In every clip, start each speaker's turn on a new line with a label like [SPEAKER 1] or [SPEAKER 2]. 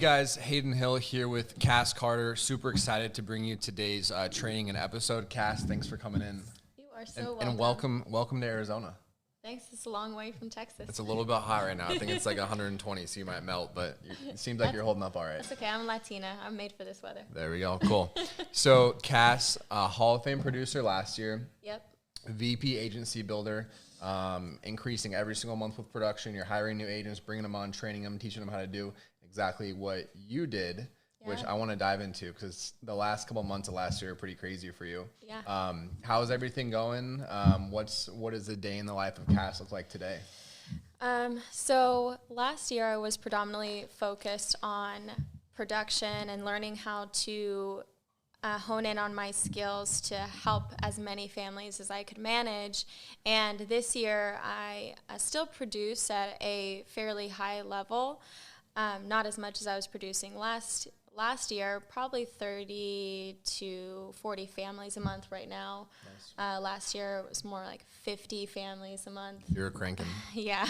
[SPEAKER 1] guys, Hayden Hill here with Cass Carter. Super excited to bring you today's training and episode. Cass, thanks for coming in.
[SPEAKER 2] You are so welcome.
[SPEAKER 1] And welcome to Arizona.
[SPEAKER 2] Thanks. It's a long way from Texas.
[SPEAKER 1] It's a little bit hot right now. I think it's like 120, so you might melt, but it seems like you're holding up all right.
[SPEAKER 2] That's okay. I'm Latina. I'm made for this weather.
[SPEAKER 1] There we go. Cool. So Cass, Hall of Fame producer last year.
[SPEAKER 2] Yep.
[SPEAKER 1] VP agency builder, increasing every single month with production. You're hiring new agents, bringing them on, training them, teaching them how to do exactly what you did, which I want to dive into because the last couple months of last year are pretty crazy for you.
[SPEAKER 2] Yeah.
[SPEAKER 1] How's everything going? What does the day in the life of Cass look like today?
[SPEAKER 2] So last year I was predominantly focused on production and learning how to hone in on my skills to help as many families as I could manage. And this year I still produce at a fairly high level, not as much as I was producing last year, probably 30 to 40 families a month right now. Nice. Last year it was more like 50 families a month.
[SPEAKER 1] You're cranking.
[SPEAKER 2] Yeah.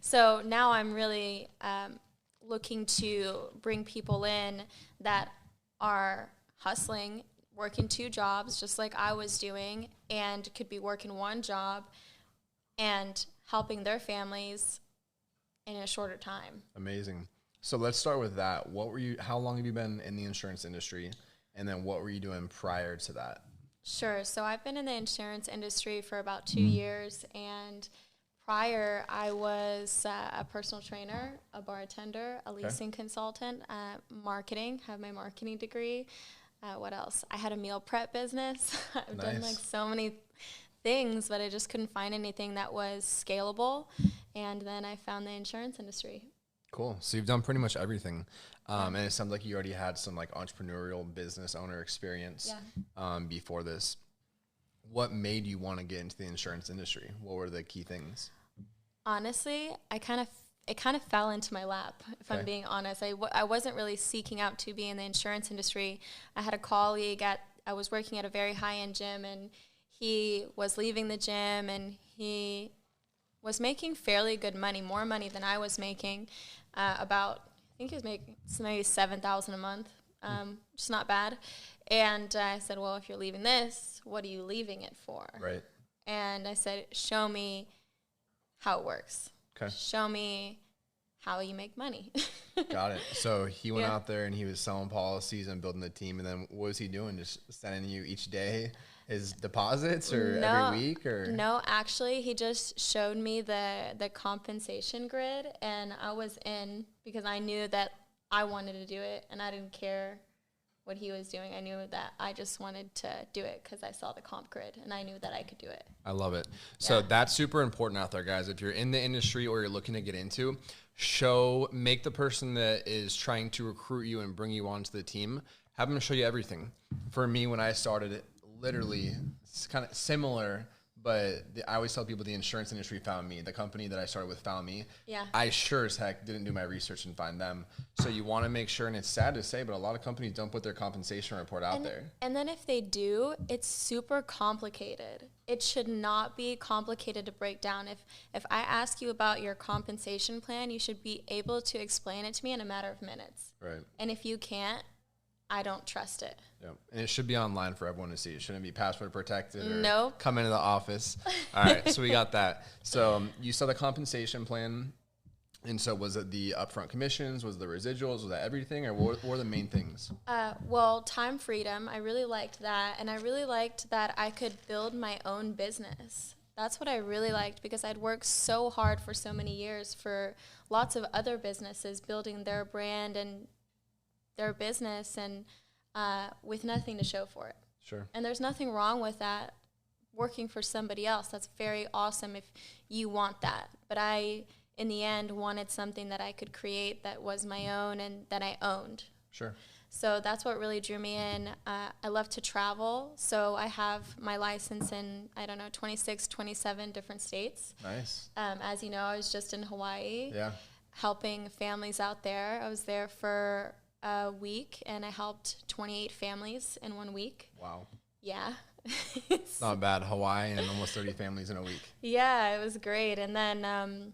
[SPEAKER 2] So now I'm really looking to bring people in that are hustling, working 2 jobs just like I was doing, and could be working 1 job and helping their families in a shorter time.
[SPEAKER 1] Amazing. So let's start with that. How long have you been in the insurance industry? And then what were you doing prior to that?
[SPEAKER 2] Sure. So I've been in the insurance industry for about 2 years, and prior I was a personal trainer, a bartender, a leasing consultant, marketing, have my marketing degree. What else? I had a meal prep business. I've done like so many things, but I just couldn't find anything that was scalable. And then I found the insurance industry.
[SPEAKER 1] Cool. So you've done pretty much everything. And it sounds like you already had some like entrepreneurial business owner experience before this. What made you want to get into the insurance industry? What were the key things? Honestly,
[SPEAKER 2] it kind of fell into my lap, if I'm being honest. I wasn't really seeking out to be in the insurance industry. I had a colleague I was working at a very high-end gym, and he was leaving the gym, and he was making fairly good money, more money than I was making, I think he was making maybe $7,000 a month, which is not bad. And I said, well, if you're leaving this, what are you leaving it for?
[SPEAKER 1] Right.
[SPEAKER 2] And I said, show me how it works.
[SPEAKER 1] Okay.
[SPEAKER 2] Show me how you make money.
[SPEAKER 1] Got it. So he went out there and he was selling policies and building the team. And then what was he doing? Just sending you each day his deposits or every week? Or
[SPEAKER 2] no, actually, he just showed me the compensation grid, and I was in because I knew that I wanted to do it, and I didn't care what he was doing. I knew that I just wanted to do it because I saw the comp grid, and I knew that I could do it.
[SPEAKER 1] I love it. So that's super important out there, guys. If you're in the industry or you're looking to get into, make the person that is trying to recruit you and bring you onto the team, have them show you everything. For me, when I started it, literally, it's kind of similar, but I always tell people the insurance industry found me. The company that I started with found me.
[SPEAKER 2] Yeah.
[SPEAKER 1] I sure as heck didn't do my research and find them. So you want to make sure, and it's sad to say, but a lot of companies don't put their compensation report out there.
[SPEAKER 2] And then if they do, it's super complicated. It should not be complicated to break down. If I ask you about your compensation plan, you should be able to explain it to me in a matter of minutes.
[SPEAKER 1] Right.
[SPEAKER 2] And if you can't, I don't trust it.
[SPEAKER 1] Yeah. And it should be online for everyone to see. It shouldn't be password protected or
[SPEAKER 2] Nope.
[SPEAKER 1] come into the office. All right, so we got that. So you saw the compensation plan. And so was it the upfront commissions? Was it the residuals? Was that everything? Or what were the main things?
[SPEAKER 2] Well, time freedom. I really liked that. And I really liked that I could build my own business. That's what I really liked because I'd worked so hard for so many years for lots of other businesses, building their brand and their business, and with nothing to show for it.
[SPEAKER 1] Sure.
[SPEAKER 2] And there's nothing wrong with that, working for somebody else. That's very awesome if you want that. But I, in the end, wanted something that I could create that was my own and that I owned.
[SPEAKER 1] Sure.
[SPEAKER 2] So that's what really drew me in. I love to travel, so I have my license in, 26, 27 different states.
[SPEAKER 1] Nice.
[SPEAKER 2] As you know, I was just in Hawaii helping families out there. I was there for a week, and I helped 28 families in 1 week.
[SPEAKER 1] Wow.
[SPEAKER 2] Yeah.
[SPEAKER 1] It's not bad. Hawaii and almost 30 families in a week.
[SPEAKER 2] Yeah, it was great. And then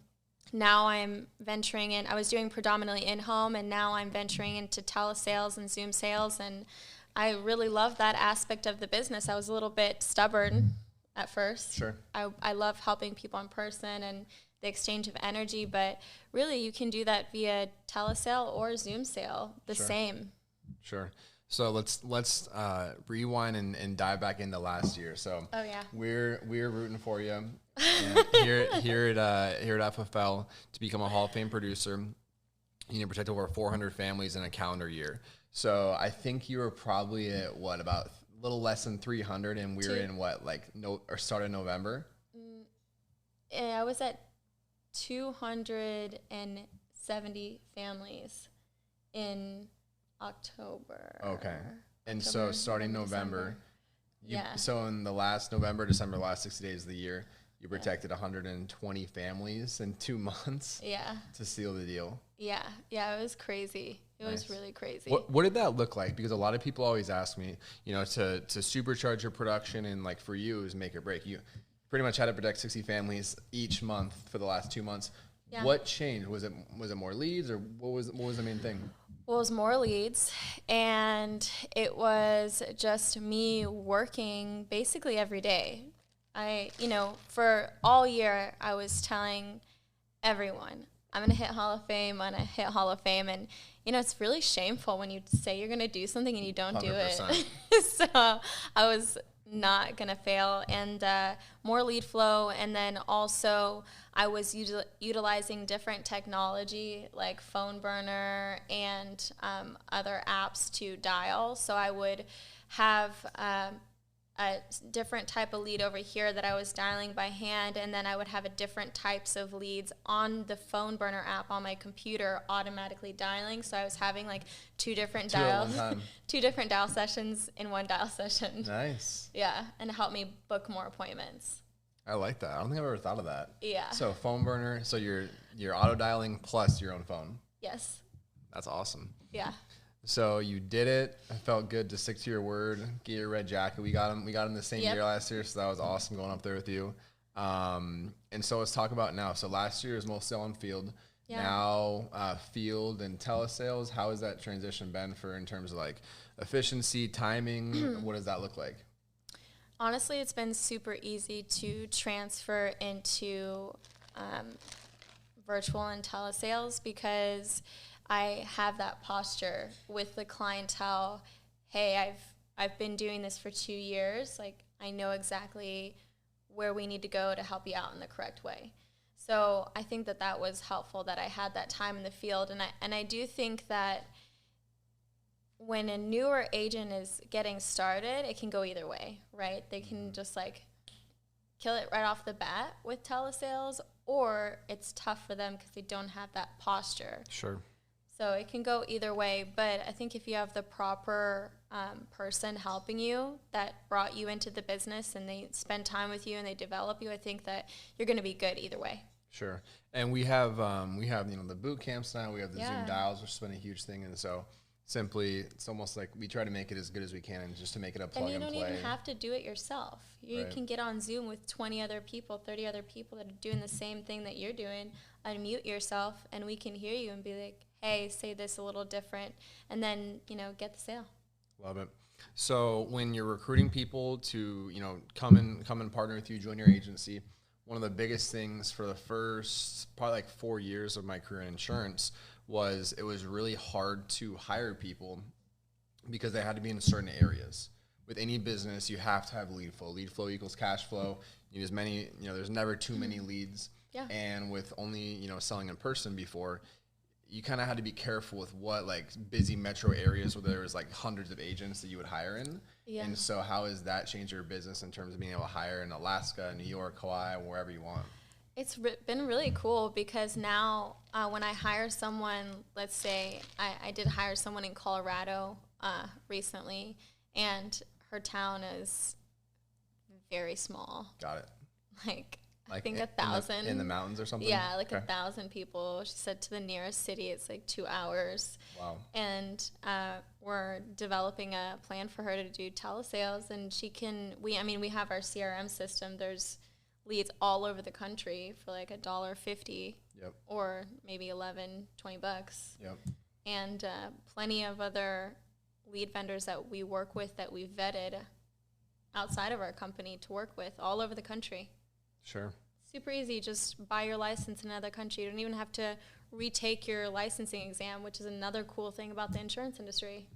[SPEAKER 2] now I'm venturing in. I was doing predominantly in-home, and now I'm venturing into telesales and Zoom sales, and I really love that aspect of the business. I was a little bit stubborn at first.
[SPEAKER 1] Sure.
[SPEAKER 2] I love helping people in person and the exchange of energy, but really you can do that via telesale or Zoom sale, the same.
[SPEAKER 1] Sure. So let's rewind and dive back into last year. So we're rooting for you and here at FFL to become a Hall of Fame producer. You know, protect over 400 families in a calendar year. So I think you were probably at about a little less than 300, and we were in start of November.
[SPEAKER 2] I was at 270 families in October.
[SPEAKER 1] Okay. And so starting November, so in the last November, December, last 60 days of the year, you protected 120 families in 2 months.
[SPEAKER 2] Yeah.
[SPEAKER 1] To seal the deal.
[SPEAKER 2] Yeah. Yeah. It was crazy. It was really crazy.
[SPEAKER 1] What did that look like? Because a lot of people always ask me, you know, to supercharge your production, and like for you, is make or break. You pretty much had to protect 60 families each month for the last 2 months. Yeah. What changed? Was it more leads, or what was the main thing?
[SPEAKER 2] Well, it was more leads, and it was just me working basically every day. For all year, I was telling everyone, I'm going to hit Hall of Fame, I'm going to hit Hall of Fame. And, you know, it's really shameful when you say you're going to do something and you don't 100%. Do it. So I was not going to fail. And more lead flow. And then also I was utilizing different technology like Phone Burner and other apps to dial. So I would have a different type of lead over here that I was dialing by hand, and then I would have a different types of leads on the Phone Burner app on my computer automatically dialing. So I was having like two different dial sessions in one dial session.
[SPEAKER 1] Nice.
[SPEAKER 2] Yeah, and it helped me book more appointments.
[SPEAKER 1] I like that. I don't think I've ever thought of that.
[SPEAKER 2] Yeah.
[SPEAKER 1] So Phone Burner, so you're auto dialing plus your own phone.
[SPEAKER 2] Yes.
[SPEAKER 1] That's awesome.
[SPEAKER 2] Yeah.
[SPEAKER 1] So you did it. I felt good to stick to your word. Get your red jacket. We got him the same year last year, so that was awesome going up there with you. And so let's talk about now. So last year was mostly on field. Yeah. Now field and telesales. How has that transition been in terms of like efficiency, timing? What does that look like?
[SPEAKER 2] Honestly, it's been super easy to transfer into virtual and telesales because I have that posture with the clientele. Hey, I've been doing this for 2 years. Like, I know exactly where we need to go to help you out in the correct way. So I think that was helpful that I had that time in the field. And I do think that when a newer agent is getting started, it can go either way, right? They can just like kill it right off the bat with telesales, or it's tough for them because they don't have that posture.
[SPEAKER 1] Sure.
[SPEAKER 2] So it can go either way, but I think if you have the proper person helping you that brought you into the business and they spend time with you and they develop you, I think that you're going to be good either way.
[SPEAKER 1] Sure. And we have the boot camps now. We have the Zoom dials, which has been a huge thing. And so simply, it's almost like we try to make it as good as we can and just to make it a plug and play.
[SPEAKER 2] And you don't even have to do it yourself. You can get on Zoom with 20 other people, 30 other people that are doing the same thing that you're doing, unmute yourself, and we can hear you and be like, hey, say this a little different, and then, get the sale.
[SPEAKER 1] Love it. So when you're recruiting people to, come and partner with you, join your agency, one of the biggest things for the first probably like 4 years of my career in insurance was it was really hard to hire people because they had to be in certain areas. With any business, you have to have lead flow. Lead flow equals cash flow. You need as many, there's never too many leads.
[SPEAKER 2] Yeah.
[SPEAKER 1] And with only, selling in person before, you kind of had to be careful with what like busy metro areas where there was like hundreds of agents that you would hire in. Yeah. And so how has that changed your business in terms of being able to hire in Alaska, New York, Hawaii, wherever you want?
[SPEAKER 2] It's been really cool because now when I hire someone, let's say I did hire someone in Colorado recently, and her town is very small.
[SPEAKER 1] Got it.
[SPEAKER 2] I think 1,000.
[SPEAKER 1] In the mountains or something?
[SPEAKER 2] Yeah, 1,000 people. She said to the nearest city, it's like 2 hours.
[SPEAKER 1] Wow.
[SPEAKER 2] And we're developing a plan for her to do telesales, and we have our CRM system. There's leads all over the country for like $1.50
[SPEAKER 1] Yep.
[SPEAKER 2] or maybe 11, 20 bucks.
[SPEAKER 1] Yep.
[SPEAKER 2] And plenty of other lead vendors that we work with that we've vetted outside of our company to work with all over the country.
[SPEAKER 1] Sure.
[SPEAKER 2] Super easy. Just buy your license in another country. You don't even have to retake your licensing exam, which is another cool thing about the insurance industry.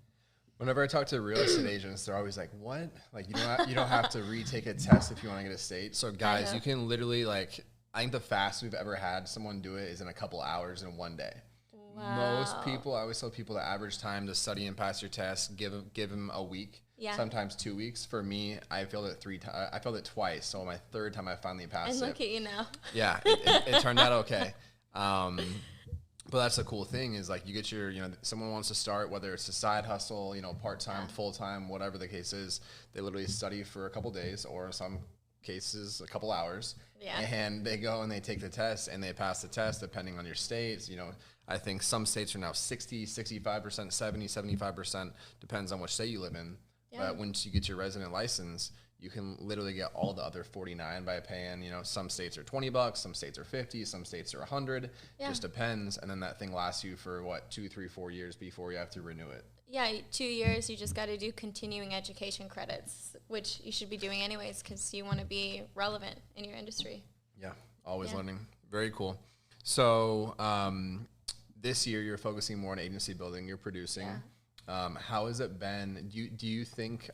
[SPEAKER 1] Whenever I talk to real estate agents, they're always like, what? Like, you don't have to retake a test if you want to get a state. So guys, you can literally, like, I think the fastest we've ever had someone do it is in a couple hours in one day.
[SPEAKER 2] Wow.
[SPEAKER 1] Most people, I always tell people the average time to study and pass your test, give them a week, sometimes 2 weeks. For me, I failed it 3 times. I failed it twice. So my third time I finally passed it.
[SPEAKER 2] And look at you now.
[SPEAKER 1] Yeah, it turned out okay. But that's the cool thing is, like, you get your, someone wants to start, whether it's a side hustle, part-time, full-time, whatever the case is, they literally study for a couple days, or in some cases a couple hours, and they go and they take the test and they pass the test depending on your states. I think some states are now 60, 65%, 70, 75%, depends on which state you live in. But once you get your resident license, you can literally get all the other 49 by paying, some states are $20, some states are 50, some states are 100, just depends. And then that thing lasts you for 2, 3, 4 years before you have to renew it.
[SPEAKER 2] Yeah, 2 years, you just got to do continuing education credits, which you should be doing anyways because you want to be relevant in your industry.
[SPEAKER 1] Yeah, always learning. Very cool. So this year you're focusing more on agency building, you're producing. How has it been? Do you think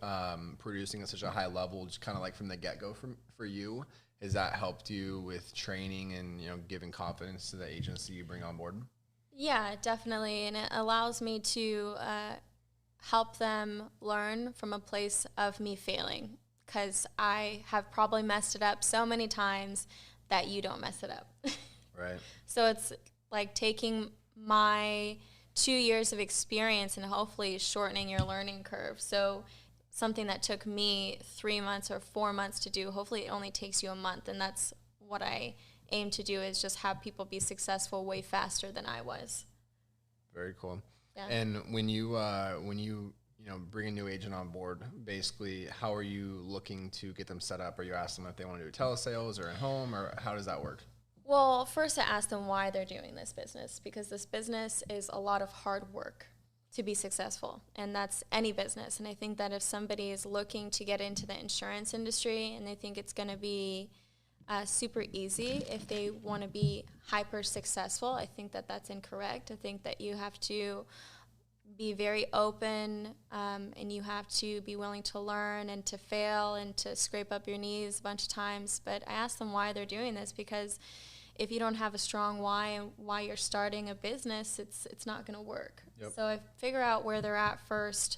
[SPEAKER 1] producing at such a high level, just kind of like from the get-go for you, has that helped you with training and giving confidence to the agency you bring on board?
[SPEAKER 2] Yeah, definitely, and it allows me to help them learn from a place of me failing, because I have probably messed it up so many times that you don't mess it up.
[SPEAKER 1] Right.
[SPEAKER 2] So it's like taking my 2 years of experience and hopefully shortening your learning curve. So something that took me 3 months or 4 months to do, hopefully it only takes you a month. And that's what I aim to do, is just have people be successful way faster than I was.
[SPEAKER 1] Very cool.
[SPEAKER 2] Yeah.
[SPEAKER 1] And when you bring a new agent on board, basically, how are you looking to get them set up? Are you asking them if they want to do telesales or at home, or how does that work?
[SPEAKER 2] Well, first I ask them why they're doing this business, because this business is a lot of hard work to be successful, and that's any business. And I think that if somebody is looking to get into the insurance industry and they think it's going to be super easy if they want to be hyper successful, I think that that's incorrect. I think that you have to be very open, and you have to be willing to learn and to fail and to scrape up your knees a bunch of times. But I ask them why they're doing this, because if you don't have a strong why and why you're starting a business, it's not going to work. Yep. So I figure out where they're at first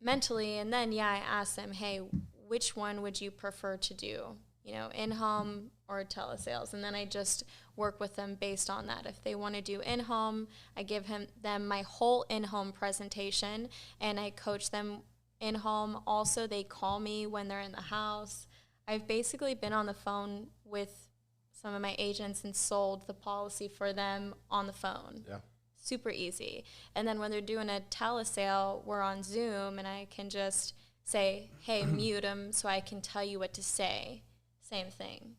[SPEAKER 2] mentally, and then I ask them, hey, which one would you prefer to do? In-home or telesales? And then I just work with them based on that. If they want to do in-home, I give them my whole in-home presentation, and I coach them in-home. Also, they call me when they're in the house. I've basically been on the phone with some of my agents and sold the policy for them on the phone. Yeah. Super easy. And then when they're doing a telesale, we're on Zoom, and I can just say, hey, mute them so I can tell you what to say. Same thing.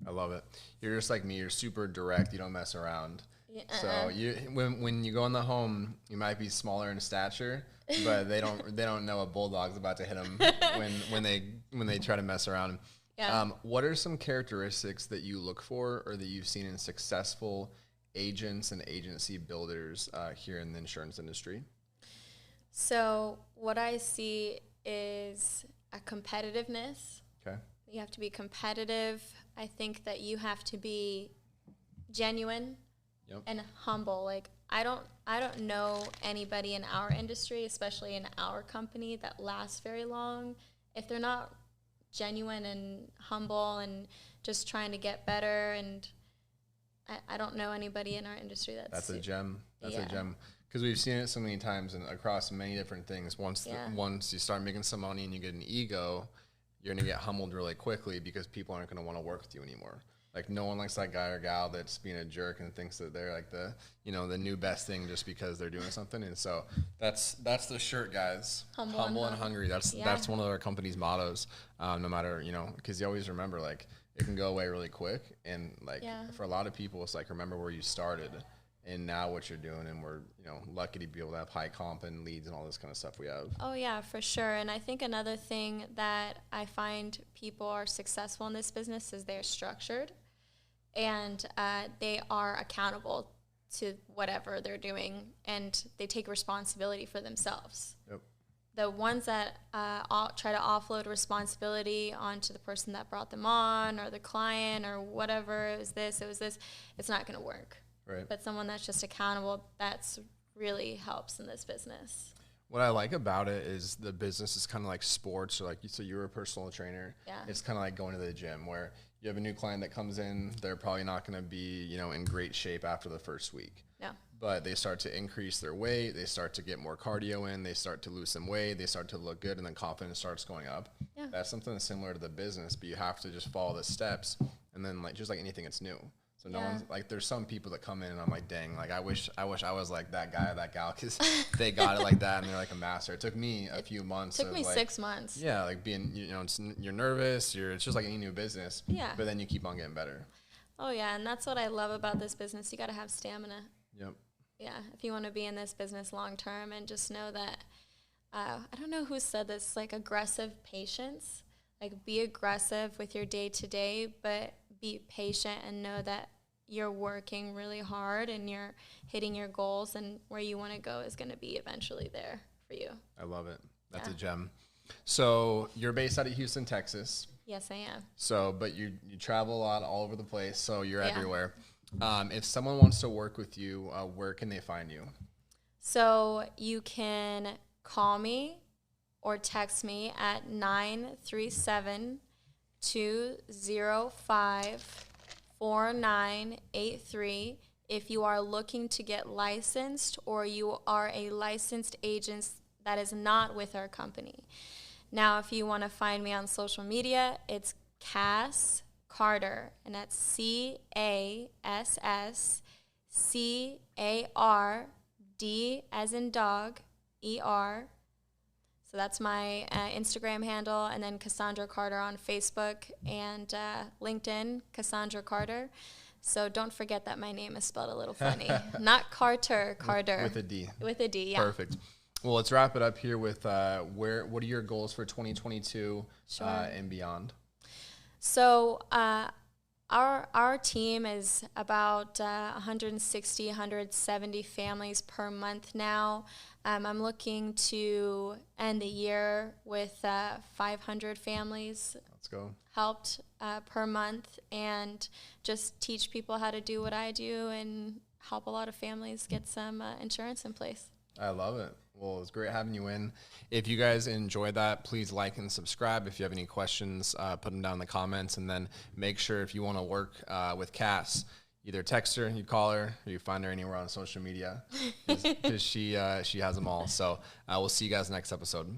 [SPEAKER 1] I love it. You're just like me. You're super direct. You don't mess around. So when you go in the home, you might be smaller in stature, but they don't know a bulldog's about to hit them when they try to mess around. Yeah. What are some characteristics that you look for, or that you've seen in successful agents and agency builders here in the insurance industry?
[SPEAKER 2] So what I see is a competitiveness. Okay. You have to be competitive. I think that you have to be genuine and humble. Like, I don't know anybody in our industry, especially in our company, that lasts very long if they're not genuine and humble and just trying to get better. And I don't know anybody in our industry that's
[SPEAKER 1] a gem. That's a gem. Because we've seen it so many times and across many different things. Once you start making some money and you get an ego, you're going to get humbled really quickly, because people aren't going to want to work with you anymore. Like, no one likes that guy or gal that's being a jerk and thinks that they're like the new best thing just because they're doing something. And so that's the shirt, guys. Humble and hungry. That's one of our company's mottos. No matter, because you always remember, like, it can go away really quick. And like for a lot of people, it's like, remember where you started and now what you're doing. And we're, you know, lucky to be able to have high comp and leads and all this kind of stuff we have.
[SPEAKER 2] Oh yeah, for sure. And I think another thing that I find people are successful in this business is they're structured and they are accountable to whatever they're doing and they take responsibility for themselves.
[SPEAKER 1] Yep.
[SPEAKER 2] The ones that try to offload responsibility onto the person that brought them on or the client or whatever, it was this, it's not going to work.
[SPEAKER 1] Right.
[SPEAKER 2] But someone that's just accountable, that's really helps in this business.
[SPEAKER 1] What I like about it is the business is kind of like sports, or like so you're a personal trainer.
[SPEAKER 2] Yeah.
[SPEAKER 1] It's kind of like going to the gym where you have a new client that comes in, they're probably not going to be, you know, in great shape after the first week.
[SPEAKER 2] No.
[SPEAKER 1] But they start to increase their weight, they start to get more cardio in, they start to lose some weight, they start to look good, and then confidence starts going up.
[SPEAKER 2] Yeah.
[SPEAKER 1] That's something similar to the business, but you have to just follow the steps, and then like just like anything, it's new. So no one's like, there's some people that come in and I'm like, dang, like I wish I was like that guy or that gal, because they got it like that and they're like a master. It took me a few months.
[SPEAKER 2] It took me
[SPEAKER 1] like,
[SPEAKER 2] 6 months.
[SPEAKER 1] Yeah, like being, you know, you're nervous. It's just like any new business.
[SPEAKER 2] Yeah.
[SPEAKER 1] But then you keep on getting better.
[SPEAKER 2] Oh yeah, and that's what I love about this business. You got to have stamina.
[SPEAKER 1] Yep.
[SPEAKER 2] Yeah, if you want to be in this business long term, and just know that I don't know who said this, like aggressive patience. Like be aggressive with your day to day, but be patient and know that you're working really hard and you're hitting your goals, and where you want to go is going to be eventually there for you.
[SPEAKER 1] I love it. That's a gem. So you're based out of Houston, Texas.
[SPEAKER 2] Yes, I am.
[SPEAKER 1] So, but you travel a lot all over the place, so you're everywhere. If someone wants to work with you, where can they find you?
[SPEAKER 2] So you can call me or text me at 937-205-4983 if you are looking to get licensed or you are a licensed agent that is not with our company. Now, if you want to find me on social media, it's Cass Carter, and that's CASSCARD as in dog, ER. So that's my Instagram handle, and then Cassandra Carter on Facebook and LinkedIn, Cassandra Carter. So don't forget that my name is spelled a little funny. Not Carter, Carter.
[SPEAKER 1] With a D.
[SPEAKER 2] With a D, yeah.
[SPEAKER 1] Perfect. Well, let's wrap it up here with what are your goals for 2022 and beyond?
[SPEAKER 2] So our team is about 160, 170 families per month now. I'm looking to end the year with 500 families.
[SPEAKER 1] Let's go.
[SPEAKER 2] Helped per month, and just teach people how to do what I do and help a lot of families get some insurance in place.
[SPEAKER 1] I love it. Well, it's great having you in. If you guys enjoyed that, please like and subscribe. If you have any questions, put them down in the comments. And then make sure if you want to work with Cass, either text her, you call her, or you find her anywhere on social media, because she has them all. So we'll see you guys next episode.